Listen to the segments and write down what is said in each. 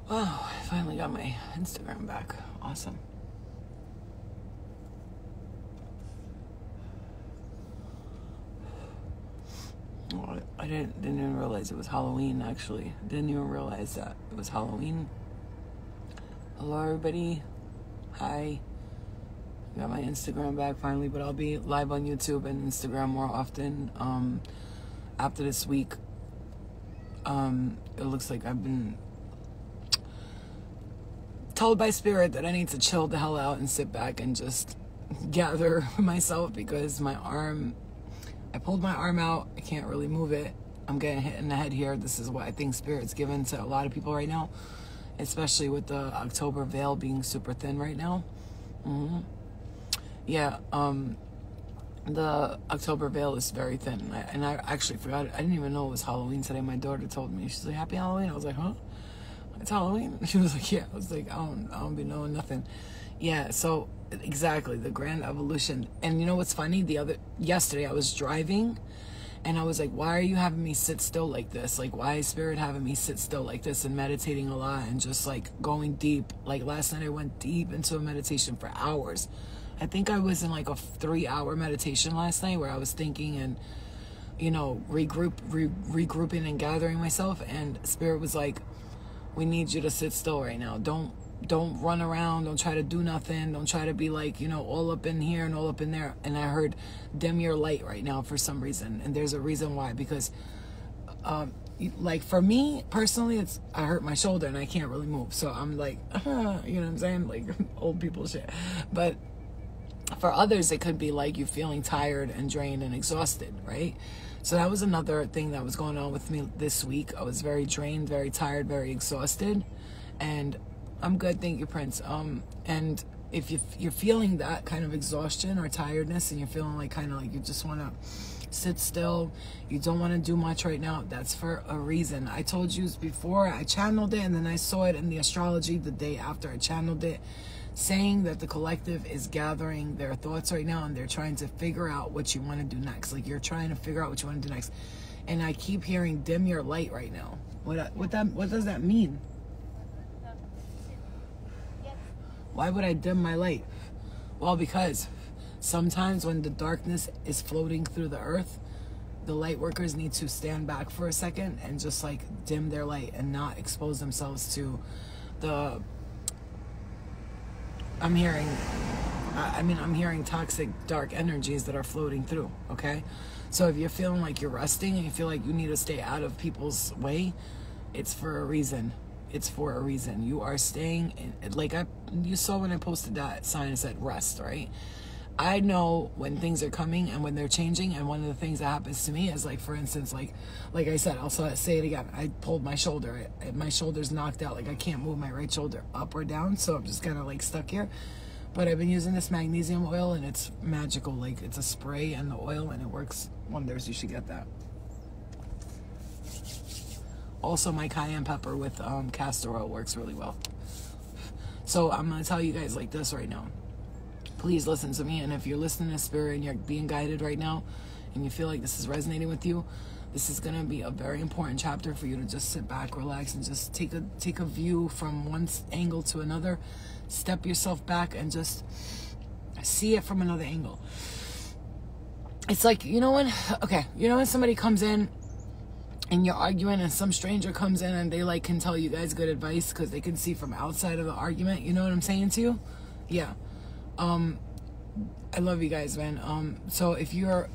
Wow, I finally got my Instagram back. Awesome. Well, I didn't even realize it was Halloween, actually. Didn't even realize that it was Halloween. Hello, everybody. Hi. Got my Instagram back finally, but I'll be live on YouTube and Instagram more often. After this week, it looks like I've been told by Spirit that I need to chill the hell out and sit back and just gather myself, because my arm, I pulled my arm out. I can't really move it. I'm getting hit in the head here. This is what I think Spirit's given to a lot of people right now, especially with the October veil being super thin right now. Yeah, the October veil is very thin. And I actually forgot it. I didn't even know it was Halloween today. My daughter told me. She's like, "Happy Halloween." I was like, "Huh? It's Halloween?" She was like, "Yeah." I was like, I don't be knowing nothing. Yeah, so exactly, the grand evolution. And you know what's funny? Yesterday I was driving and I was like, why are you having me sit still like this? Like, why is Spirit having me sit still like this and meditating a lot and just like going deep? Like last night I went deep into a meditation for hours. I think I was in like a 3-hour meditation last night where I was thinking and, you know, regrouping and gathering myself. And Spirit was like, we need you to sit still right now. Don't run around. Don't try to do nothing. Don't try to be like, you know, all up in here and all up in there. And I heard dim your light right now for some reason. And there's a reason why, because like for me personally, I hurt my shoulder and I can't really move. So I'm like, you know what I'm saying? Like old people shit. But for others, it could be like you feeling tired and drained and exhausted, right? So that was another thing that was going on with me this week. I was very drained, very tired, very exhausted. And I'm good, thank you, Prince. And if you're feeling that kind of exhaustion or tiredness and you're feeling like kind of like you just want to sit still, you don't want to do much right now, that's for a reason. I told you before, I channeled it and then I saw it in the astrology the day after I channeled it, saying that the collective is gathering their thoughts right now and they're trying to figure out what you want to do next. Like you're trying to figure out what you want to do next. And I keep hearing dim your light right now. What does that mean? Why would I dim my light? Well, because sometimes when the darkness is floating through the earth, the light workers need to stand back for a second and just like dim their light and not expose themselves to the, I'm hearing toxic dark energies that are floating through, okay? So if you're feeling like you're resting and you feel like you need to stay out of people's way, it's for a reason. It's for a reason. You are staying in, like you saw when I posted that sign, it said rest, right? I know when things are coming and when they're changing, and one of the things that happens to me is like, for instance, like I said, I'll say it again. I pulled my shoulder. My shoulder's knocked out. Like I can't move my right shoulder up or down, so I'm just kind of like stuck here. But I've been using this magnesium oil and it's magical. Like it's a spray and the oil and it works wonders. You should get that. Also, my cayenne pepper with castor oil works really well. So I'm going to tell you guys like this right now. Please listen to me. And if you're listening to Spirit and you're being guided right now and you feel like this is resonating with you, this is going to be a very important chapter for you to just sit back, relax, and just take a view from one angle to another. Step yourself back and just see it from another angle. It's like, you know when somebody comes in and you're arguing and some stranger comes in and they like can tell you guys good advice because they can see from outside of the argument. You know what I'm saying to you? Yeah. I love you guys, man. So if you're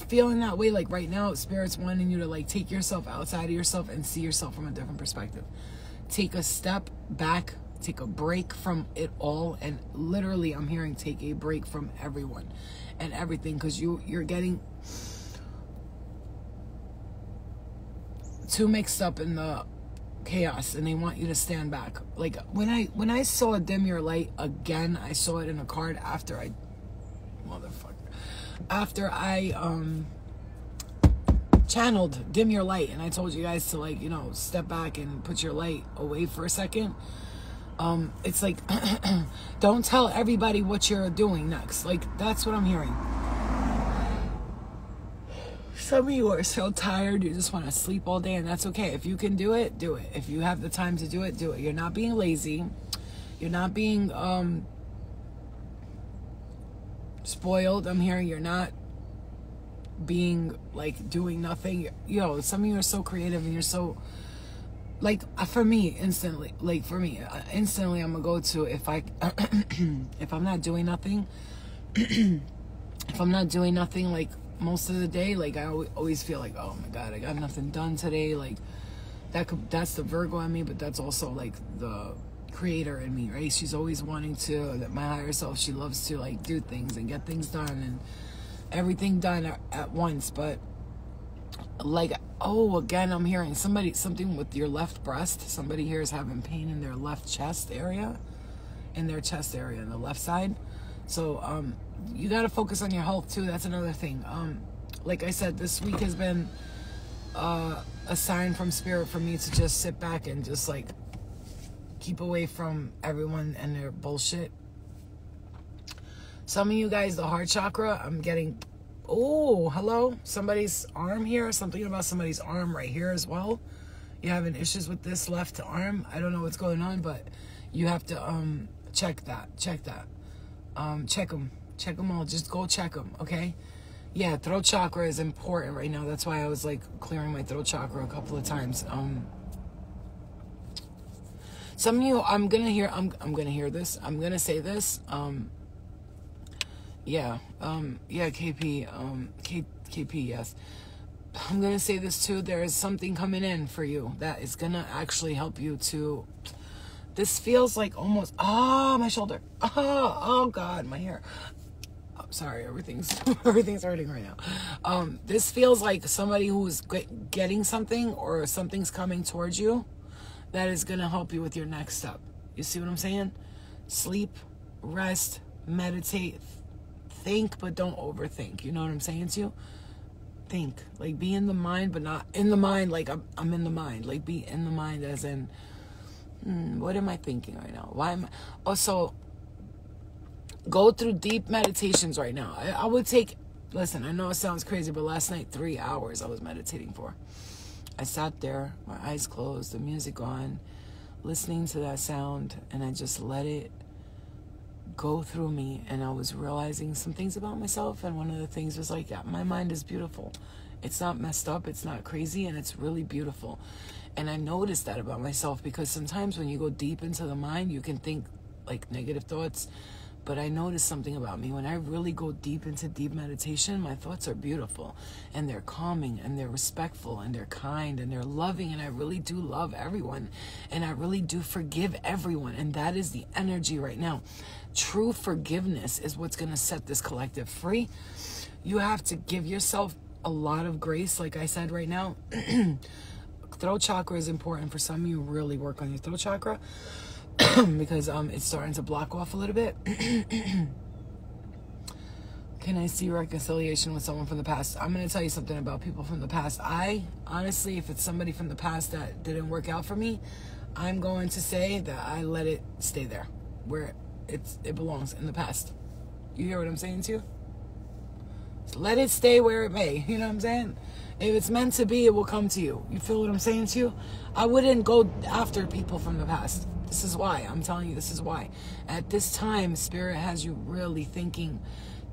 feeling that way, like right now, Spirit's wanting you to like take yourself outside of yourself and see yourself from a different perspective. Take a step back, take a break from it all, and literally I'm hearing take a break from everyone and everything, because you're getting too mixed up in the chaos and they want you to stand back. Like when I saw dim your light again, I saw it in a card after I channeled dim your light, and I told you guys to like, you know, step back and put your light away for a second. It's like don't tell everybody what you're doing next. Like that's what I'm hearing. Some of you are so tired, you just want to sleep all day, and that's okay. If you can do it, do it. If you have the time to do it, do it. You're not being lazy. You're not being spoiled. I'm hearing you're not being like doing nothing. You know, some of you are so creative and you're so like, for me instantly, I'm gonna go to, if I'm not doing nothing, if I'm not doing nothing like most of the day, like I always feel like, oh my God, I got nothing done today. Like that's the Virgo in me, but that's also like the creator in me, right? She's always wanting to, that my higher self, she loves to like do things and get things done and everything done at once. But like, oh, again, I'm hearing something with your left breast. Somebody here is having pain in their left chest area, in the left side. So you got to focus on your health too. That's another thing. Like I said, this week has been a sign from spirit for me to just sit back and just like keep away from everyone and their bullshit. Some of you guys, the heart chakra, I'm getting, oh, hello, somebody's arm here, something about somebody's arm right here as well. You having issues with this left arm. I don't know what's going on, but you have to check that. Check them all. Just go check them, okay? Yeah, throat chakra is important right now. That's why I was like clearing my throat chakra a couple of times. Some of you, I'm gonna hear this. I'm gonna say this. KP, yes. I'm gonna say this too. There is something coming in for you that is gonna actually help you to. This feels like almost, my shoulder. Oh God, my hair. Oh, sorry, everything's hurting right now. This feels like somebody who's getting something or something's coming towards you that is going to help you with your next step. You see what I'm saying? Sleep, rest, meditate, think, but don't overthink. You know what I'm saying to you? Think. Like, be in the mind, but not in the mind like I'm in the mind. Like, be in the mind as in, what am I thinking right now? Why am I? Also, go through deep meditations right now. I would take, listen, I know it sounds crazy, but last night, 3 hours I was meditating for. I sat there, my eyes closed, the music on, listening to that sound, and I just let it go through me. And I was realizing some things about myself, and one of the things was like, yeah, my mind is beautiful. It's not messed up, it's not crazy, and it's really beautiful. And I noticed that about myself, because sometimes when you go deep into the mind, you can think like negative thoughts. But I noticed something about me. When I really go deep into deep meditation, my thoughts are beautiful, and they're calming, and they're respectful, and they're kind, and they're loving, and I really do love everyone, and I really do forgive everyone, and that is the energy right now. True forgiveness is what's going to set this collective free. You have to give yourself a lot of grace, like I said right now. Throat chakra is important. For some of you, really work on your throat chakra. Because it's starting to block off a little bit. Can I see reconciliation with someone from the past? I'm going to tell you something about people from the past. I, honestly, if it's somebody from the past that didn't work out for me, I'm going to say that I let it stay there, where it belongs, in the past. You hear what I'm saying to you? So let it stay where it may. You know what I'm saying? If it's meant to be, it will come to you. You feel what I'm saying to you? I wouldn't go after people from the past. This is why. I'm telling you, this is why. At this time, Spirit has you really thinking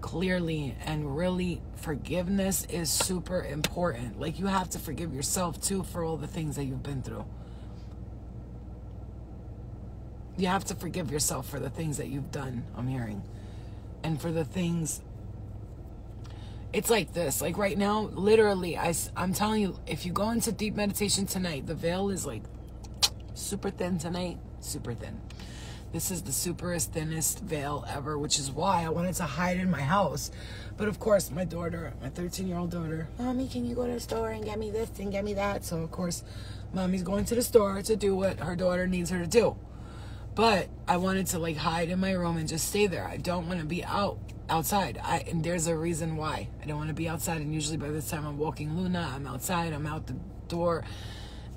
clearly, and really forgiveness is super important. Like, you have to forgive yourself too for all the things that you've been through. You have to forgive yourself for the things that you've done, I'm hearing. And for the things, it's like this. Like right now, literally, I'm telling you, if you go into deep meditation tonight, the veil is like super thin tonight. Super thin. This is the superest, thinnest veil ever, which is why I wanted to hide in my house. But of course, my daughter, my 13-year-old daughter, Mommy, can you go to the store and get me this and get me that? So of course, Mommy's going to the store to do what her daughter needs her to do. But I wanted to like hide in my room and just stay there. I don't want to be outside. And there's a reason why. I don't want to be outside. And usually by this time I'm walking Luna, I'm outside, I'm out the door.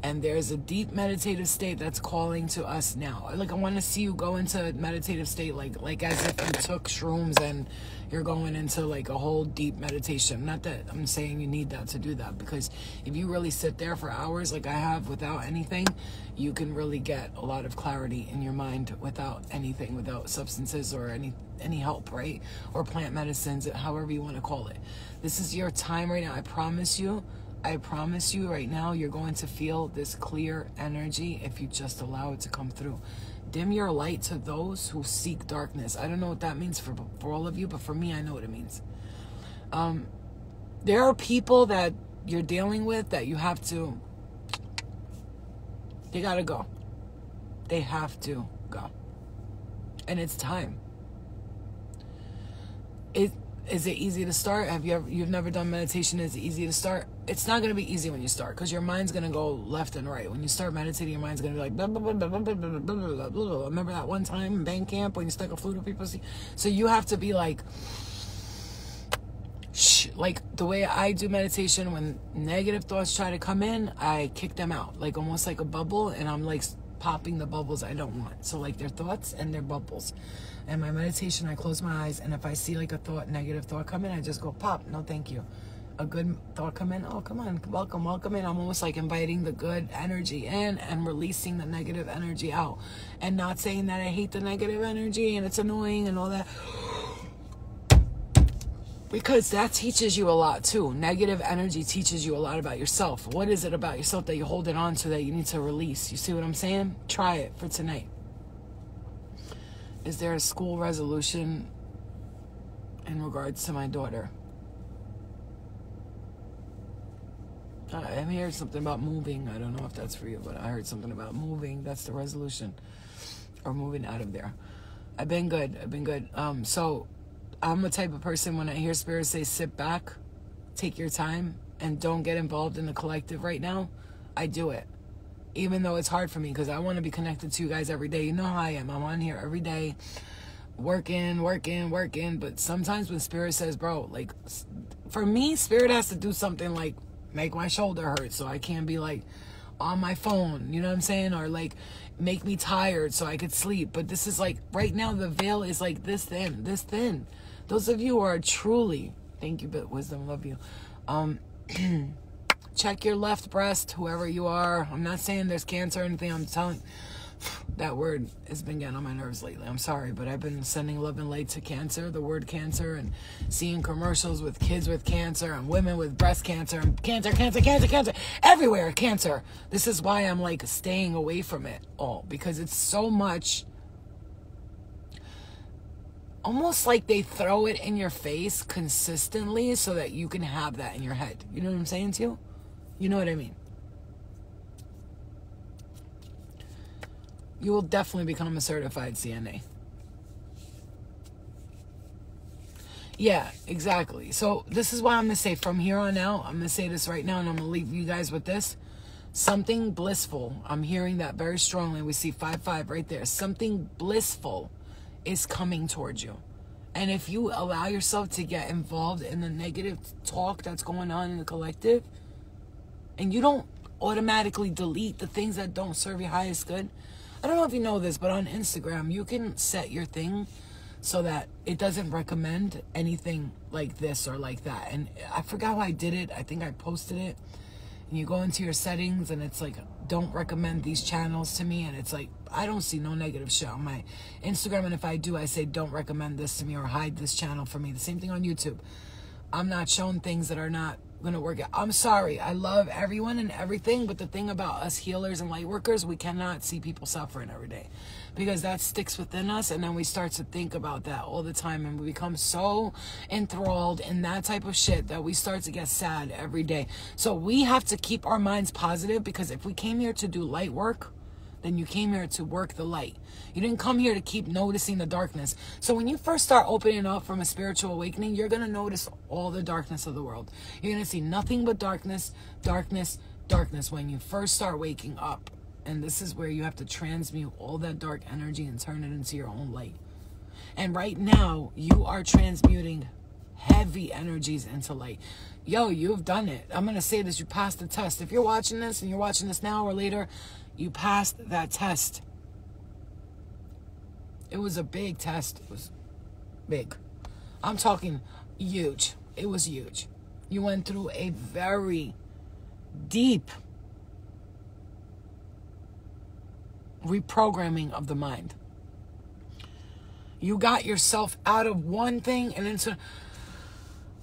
And there's a deep meditative state that's calling to us now. Like, I want to see you go into meditative state, like as if you took shrooms and you're going into like a whole deep meditation. Not that I'm saying you need that to do that, because if you really sit there for hours like I have without anything, you can really get a lot of clarity in your mind without anything, without substances or any help, right? Or plant medicines, however you want to call it. This is your time right now. I promise you right now, you're going to feel this clear energy if you just allow it to come through. Dim your light to those who seek darkness. I don't know what that means for all of you, but for me, I know what it means. There are people that you're dealing with that you have to, they gotta go. They have to go. And it's time. Is it easy to start? You've never done meditation? Is it easy to start? It's not going to be easy when you start, because your mind's going to go left and right. When you start meditating, your mind's going to be like, blah, blah, blah, blah, blah, blah, blah, blah, blah, blah. Remember that one time in band camp when you stuck a flute in people's ears? So you have to be like, shh. Like the way I do meditation, when negative thoughts try to come in, I kick them out, like almost like a bubble, and I'm like popping the bubbles I don't want. So like they're thoughts and they're bubbles. And my meditation, I close my eyes, and if I see like a negative thought come in, I just go pop. No, thank you. A good thought come in. Oh, come on, welcome in. I'm almost like inviting the good energy in and releasing the negative energy out, and not saying that I hate the negative energy and it's annoying and all that, because that teaches you a lot too. Negative energy teaches you a lot about yourself. What is it about yourself that you're holding on to that you need to release? You see what I'm saying? Try it for tonight. Is there a school resolution in regards to my daughter? I heard something about moving. I don't know if that's for you, but I heard something about moving. That's the resolution. Or moving out of there. I've been good. So I'm the type of person, when I hear Spirit say sit back, take your time, and don't get involved in the collective right now, I do it. Even though it's hard for me, because I want to be connected to you guys every day. You know how I am. I'm on here every day, working. But sometimes when Spirit says, bro, like, for me, Spirit has to do something like make my shoulder hurt so I can't be like on my phone, you know what I'm saying? Or like make me tired so I could sleep. But this is like, right now, the veil is like this thin. Those of you who are truly, thank you, but wisdom, love you. Check your left breast, whoever you are. I'm not saying there's cancer or anything. I'm telling, that word has been getting on my nerves lately. I'm sorry, but I've been sending love and light to cancer, the word cancer, and seeing commercials with kids with cancer and women with breast cancer and cancer, everywhere, cancer. This is why I'm like staying away from it all, because it's so much, almost like they throw it in your face consistently so that you can have that in your head. You know what I'm saying to you? You know what I mean? You will definitely become a certified CNA. Yeah, exactly. So this is why I'm going to say from here on out, I'm going to say this right now, and I'm going to leave you guys with this. Something blissful. I'm hearing that very strongly. We see 5-5 right there. Something blissful is coming towards you. And if you allow yourself to get involved in the negative talk that's going on in the collective, and you don't automatically delete the things that don't serve your highest good. I don't know if you know this, but on Instagram, you can set your thing so that it doesn't recommend anything like this or like that. And I forgot how I did it. I think I posted it. And you go into your settings, and it's like, don't recommend these channels to me. And it's like, I don't see no negative shit on my Instagram. And if I do, I say, don't recommend this to me or hide this channel for me. The same thing on YouTube. I'm not showing things that are not going to work out. I'm sorry. I love everyone and everything, but the thing about us healers and light workers, we cannot see people suffering every day, because that sticks within us, and then we start to think about that all the time, and we become so enthralled in that type of shit that we start to get sad every day. So we have to keep our minds positive, because if we came here to do light work, then you came here to work the light. You didn't come here to keep noticing the darkness. So when you first start opening up from a spiritual awakening, you're going to notice all the darkness of the world. You're going to see nothing but darkness, darkness, darkness when you first start waking up. And this is where you have to transmute all that dark energy and turn it into your own light. And right now, you are transmuting heavy energies into light. Yo, you've done it. I'm going to say this. You passed the test. If you're watching this and you're watching this now or later, you passed that test. It was a big test. It was big. I'm talking huge. It was huge. You went through a very deep reprogramming of the mind. You got yourself out of one thing and into,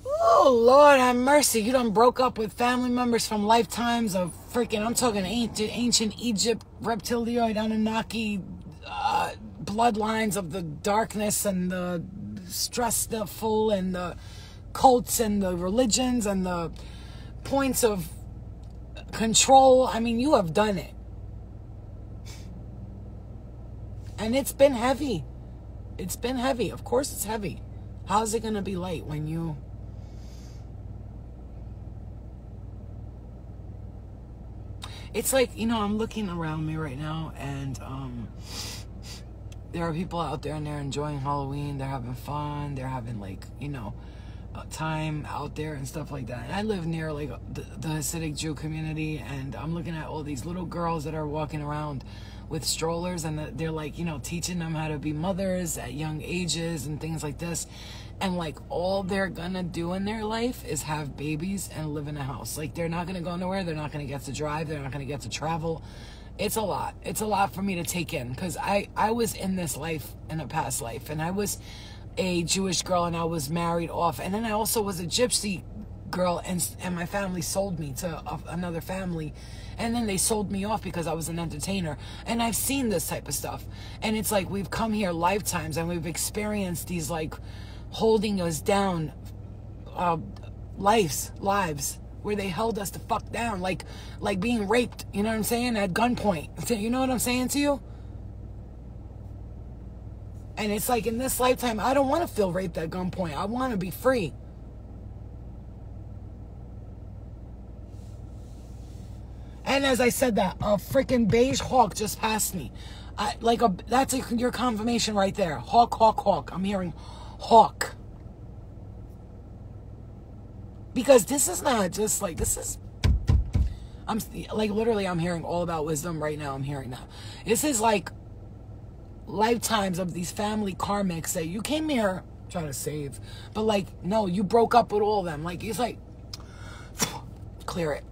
oh, Lord have mercy. You done broke up with family members from lifetimes of freaking, I'm talking ancient Egypt, reptilioid, Anunnaki, bloodlines of the darkness and the stressful and the cults and the religions and the points of control. I mean, you have done it. And it's been heavy. It's been heavy. Of course it's heavy. How's it going to be light when you... It's like, you know, I'm looking around me right now and there are people out there and they're enjoying Halloween. They're having fun. They're having like, you know, time out there and stuff like that. And I live near like the Hasidic Jew community and I'm looking at all these little girls that are walking around with strollers and they're like, you know, teaching them how to be mothers at young ages and things like this. And like all they're gonna do in their life is have babies and live in a house. Like they're not gonna go nowhere. They're not gonna get to drive. They're not gonna get to travel. It's a lot. It's a lot for me to take in because I was in this life in a past life and I was a Jewish girl and I was married off. And then I also was a gypsy girl and my family sold me to another family. And then they sold me off because I was an entertainer. And I've seen this type of stuff. And it's like we've come here lifetimes and we've experienced these like holding us down lives where they held us the fuck down. Like being raped, you know what I'm saying? At gunpoint. You know what I'm saying to you? And it's like in this lifetime, I don't want to feel raped at gunpoint. I want to be free. And as I said that, a freaking beige hawk just passed me. That's your confirmation right there. Hawk, hawk, hawk. I'm hearing hawk. Because this is not just like, this is, I'm like, literally, I'm hearing all about wisdom right now. I'm hearing that. This is like lifetimes of these family karmics that you came here trying to save. But like, no, you broke up with all of them. Like, it's like, clear it.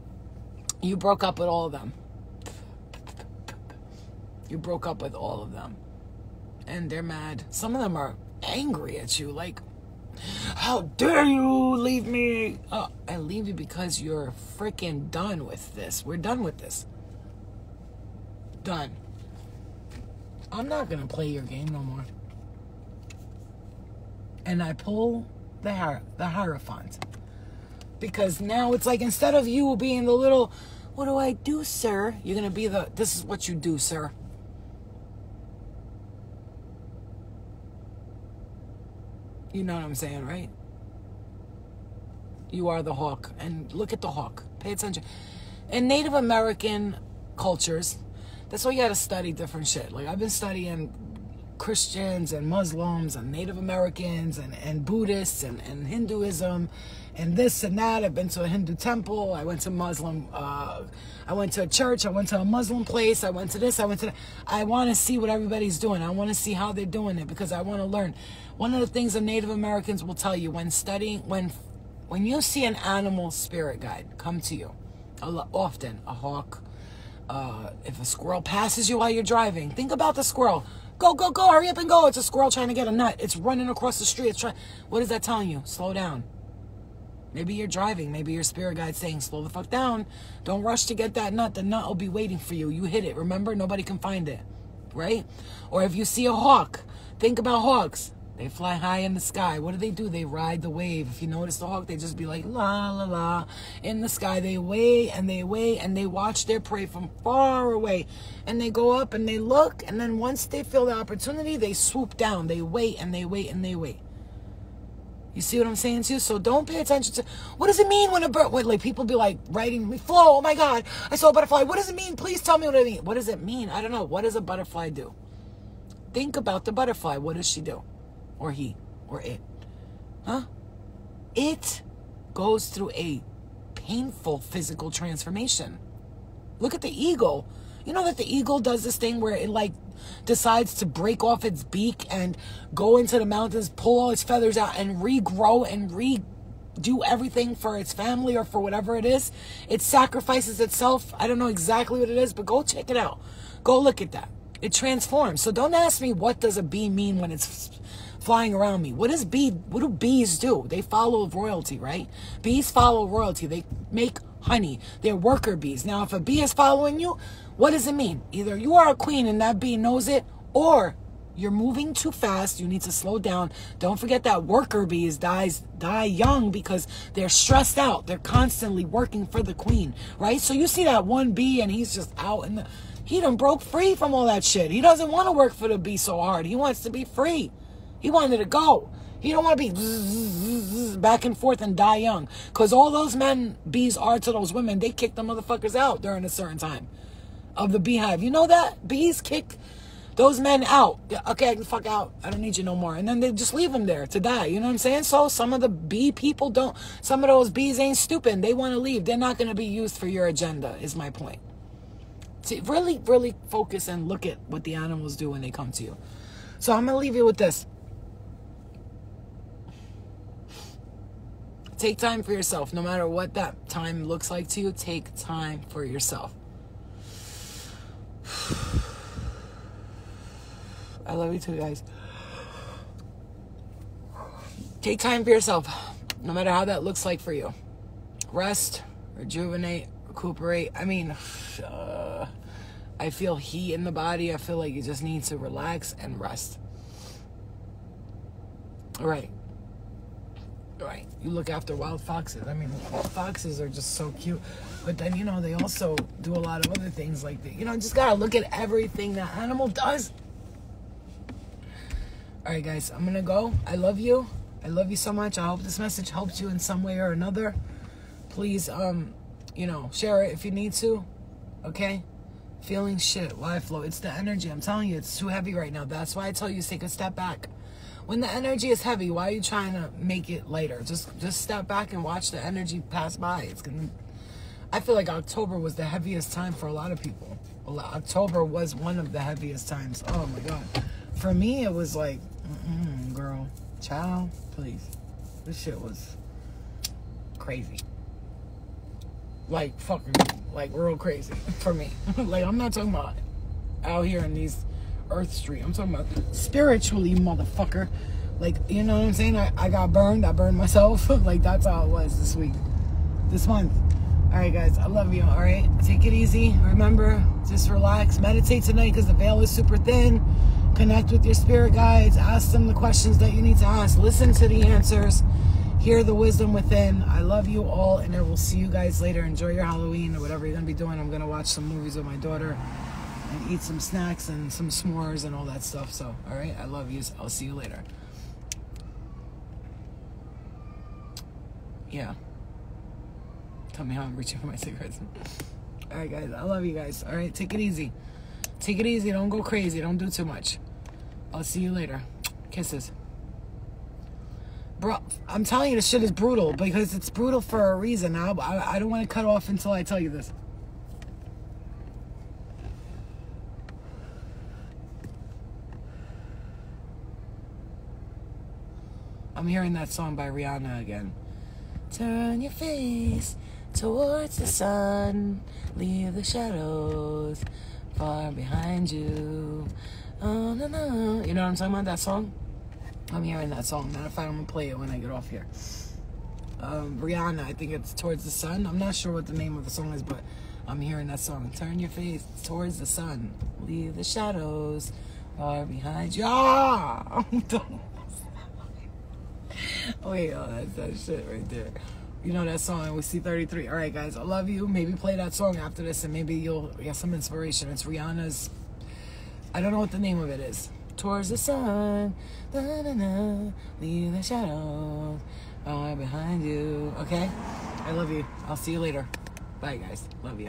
You broke up with all of them. You broke up with all of them. And they're mad. Some of them are angry at you. Like, how dare you leave me? Oh, I leave you because you're freaking done with this. We're done with this. Done. I'm not going to play your game no more. And I pull the Hierophant. Because now it's like, instead of you being the little, what do I do, sir? You're going to be the, this is what you do, sir. You know what I'm saying, right? You are the hawk. And look at the hawk. Pay attention. In Native American cultures, that's why you got to study different shit. Like, I've been studying Christians and Muslims and Native Americans and Buddhists and Hinduism and this and that. I've been to a Hindu temple. I went to Muslim, I went to a church. I went to a Muslim place. I went to this. I went to that. I want to see what everybody's doing. I want to see how they're doing it because I want to learn. One of the things the Native Americans will tell you when studying, when you see an animal spirit guide come to you, often a hawk, if a squirrel passes you while you're driving, think about the squirrel. Go, go, go, hurry up and go. It's a squirrel trying to get a nut. It's running across the street. What is that telling you? Slow down. Maybe you're driving. Maybe your spirit guide's saying, slow the fuck down. Don't rush to get that nut. The nut will be waiting for you. You hit it. Remember, nobody can find it. Right? Or if you see a hawk, think about hawks. They fly high in the sky. What do? They ride the wave. If you notice the hawk, they just be like, la, la, la. In the sky, they weigh and they weigh and they watch their prey from far away. And they go up and they look. And then once they feel the opportunity, they swoop down. They wait and they wait and they wait. You see what I'm saying to you? So don't pay attention to, what does it mean when a bird, like people be like writing me, Flo, oh my God, I saw a butterfly. What does it mean? Please tell me what it means. What does it mean? I don't know. What does a butterfly do? Think about the butterfly. What does she do? Or he, or it. Huh? it goes through a painful physical transformation. Look at the eagle. You know that the eagle does this thing where it like decides to break off its beak and go into the mountains, pull all its feathers out and regrow and redo everything for its family or for whatever it is. It sacrifices itself. I don't know exactly what it is, but go check it out. Go look at that. It transforms. So don't ask me what does a bee mean when it's flying around me. What do bees do? They follow royalty, right? Bees follow royalty. They make honey. They're worker bees. Now, if a bee is following you, what does it mean? Either you are a queen and that bee knows it, or you're moving too fast. You need to slow down. Don't forget that worker bees die young because they're stressed out. They're constantly working for the queen, right? So you see that one bee and he's just out and he done broke free from all that shit. He doesn't want to work for the bee so hard. He wants to be free. He wanted to go. He don't want to be back and forth and die young. Because all those men bees are to those women, they kick the motherfuckers out during a certain time of the beehive. You know that? Bees kick those men out. Okay, I can fuck out. I don't need you no more. And then they just leave them there to die. You know what I'm saying? So some of the bee people don't, some of those bees ain't stupid. They want to leave. They're not going to be used for your agenda, is my point. See, really, really focus and look at what the animals do when they come to you. So I'm going to leave you with this. Take time for yourself. No matter what that time looks like to you, take time for yourself. I love you too, guys. Take time for yourself. No matter how that looks like for you. Rest, rejuvenate, recuperate. I mean, I feel heat in the body. I feel like you just need to relax and rest. All right. Right, you look after wild foxes. I mean, foxes are just so cute. But then, you know, they also do a lot of other things like that. You know, just gotta look at everything that animal does. All right, guys, I'm gonna go. I love you. I love you so much. I hope this message helped you in some way or another. Please, you know, share it if you need to. Okay? Feeling shit. Why flow? It's the energy. I'm telling you, it's too heavy right now. That's why I tell you to take a step back. When the energy is heavy, why are you trying to make it lighter? Just step back and watch the energy pass by. I feel like October was the heaviest time for a lot of people. October was one of the heaviest times. Oh my God. For me, it was like, girl, child, please. This shit was crazy. Like fucking, like real crazy for me. Like, I'm not talking about out here in these Earth Street. I'm talking about spiritually, motherfucker. Like, you know what I'm saying? I got burned. I burned myself. Like, that's how it was this month. All right, guys. I love you. All right. Take it easy. Remember, just relax. Meditate tonight because the veil is super thin. Connect with your spirit guides. Ask them the questions that you need to ask. Listen to the answers. Hear the wisdom within. I love you all, and I will see you guys later. Enjoy your Halloween or whatever you're going to be doing. I'm going to watch some movies with my daughter and eat some snacks and some s'mores and all that stuff. So, all right, I love you. I'll see you later. Yeah. Tell me how I'm reaching for my cigarettes. All right, guys. I love you guys. All right, take it easy. Take it easy. Don't go crazy. Don't do too much. I'll see you later. Kisses. Bro, I'm telling you, this shit is brutal because it's brutal for a reason. I don't want to cut off until I tell you this. I'm hearing that song by Rihanna again. Turn your face towards the sun. Leave the shadows far behind you. Oh, no, no. You know what I'm talking about? That song? I'm hearing that song. Matter of fact, I'm going to play it when I get off here. Rihanna, I think it's Towards the Sun. I'm not sure what the name of the song is, but I'm hearing that song. Turn your face towards the sun. Leave the shadows far behind you. Ah! Wait, that's that shit right there. You know that song, we see 33. All right, guys, I love you. Maybe play that song after this, and maybe you'll get some inspiration. It's Rihanna's, I don't know what the name of it is. Towards the sun, da-da-da, leave the shadows far behind you. Okay? I love you. I'll see you later. Bye, guys. Love you.